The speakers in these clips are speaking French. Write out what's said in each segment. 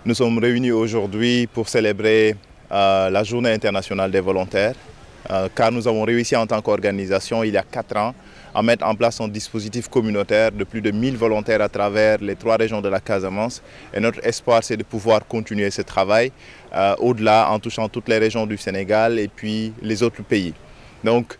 Nous sommes réunis aujourd'hui pour célébrer la Journée internationale des volontaires, car nous avons réussi en tant qu'organisation, il y a 4 ans, à mettre en place un dispositif communautaire de plus de 1000 volontaires à travers les 3 régions de la Casamance. Et notre espoir, c'est de pouvoir continuer ce travail au-delà, en touchant toutes les régions du Sénégal et puis les autres pays. Donc,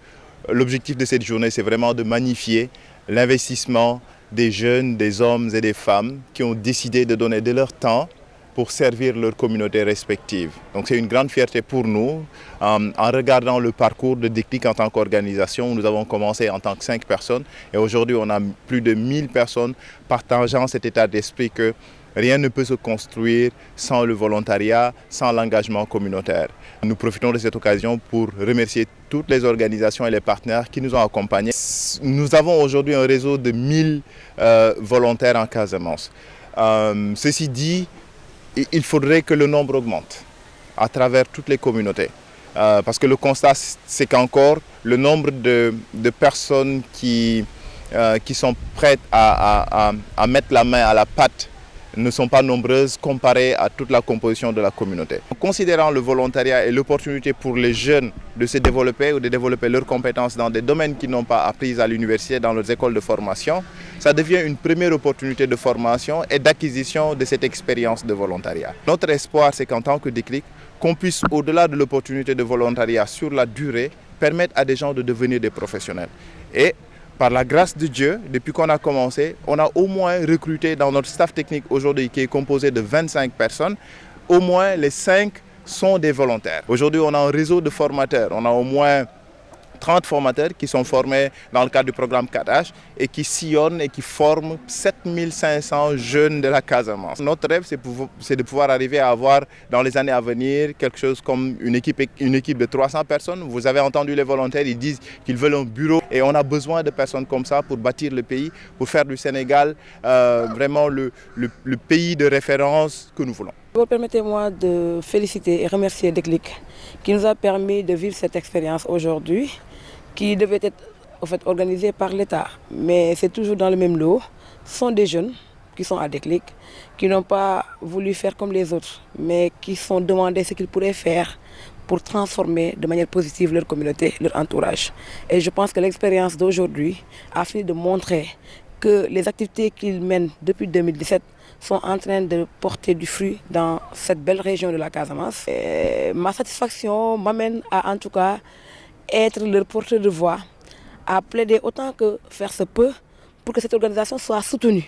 l'objectif de cette journée, c'est vraiment de magnifier l'investissement des jeunes, des hommes et des femmes qui ont décidé de donner de leur temps pour servir leur communauté respective. Donc c'est une grande fierté pour nous. En regardant le parcours de Déclic en tant qu'organisation, nous avons commencé en tant que 5 personnes et aujourd'hui on a plus de 1000 personnes partageant cet état d'esprit que rien ne peut se construire sans le volontariat, sans l'engagement communautaire. Nous profitons de cette occasion pour remercier toutes les organisations et les partenaires qui nous ont accompagnés. Nous avons aujourd'hui un réseau de 1000 volontaires en Casamance. Ceci dit, il faudrait que le nombre augmente à travers toutes les communautés. Parce que le constat, c'est qu'encore le nombre de personnes qui sont prêtes à mettre la main à la pâte ne sont pas nombreuses comparées à toute la composition de la communauté. Considérant le volontariat et l'opportunité pour les jeunes de se développer ou de développer leurs compétences dans des domaines qu'ils n'ont pas appris à l'université, dans leurs écoles de formation, ça devient une première opportunité de formation et d'acquisition de cette expérience de volontariat. Notre espoir, c'est qu'en tant que Déclic, qu'on puisse, au-delà de l'opportunité de volontariat sur la durée, permettre à des gens de devenir des professionnels. Et par la grâce de Dieu, depuis qu'on a commencé, on a au moins recruté dans notre staff technique aujourd'hui qui est composé de 25 personnes, au moins les 5 sont des volontaires. Aujourd'hui, on a un réseau de formateurs, on a au moins 30 formateurs qui sont formés dans le cadre du programme 4H et qui sillonnent et qui forment 7500 jeunes de la Casamance. Notre rêve, c'est de pouvoir arriver à avoir dans les années à venir quelque chose comme une équipe de 300 personnes. Vous avez entendu les volontaires, ils disent qu'ils veulent un bureau et on a besoin de personnes comme ça pour bâtir le pays, pour faire du Sénégal vraiment le pays de référence que nous voulons. Permettez-moi de féliciter et remercier Déclic qui nous a permis de vivre cette expérience aujourd'hui, qui devait être en fait organisée par l'État. Mais c'est toujours dans le même lot. Ce sont des jeunes qui sont à Déclic, qui n'ont pas voulu faire comme les autres, mais qui sont demandés ce qu'ils pourraient faire pour transformer de manière positive leur communauté, leur entourage. Et je pense que l'expérience d'aujourd'hui a fini de montrer que les activités qu'ils mènent depuis 2017 sont en train de porter du fruit dans cette belle région de la Casamance. Et ma satisfaction m'amène à, en tout cas, être leur porteur de voix, à plaider autant que faire se peut pour que cette organisation soit soutenue.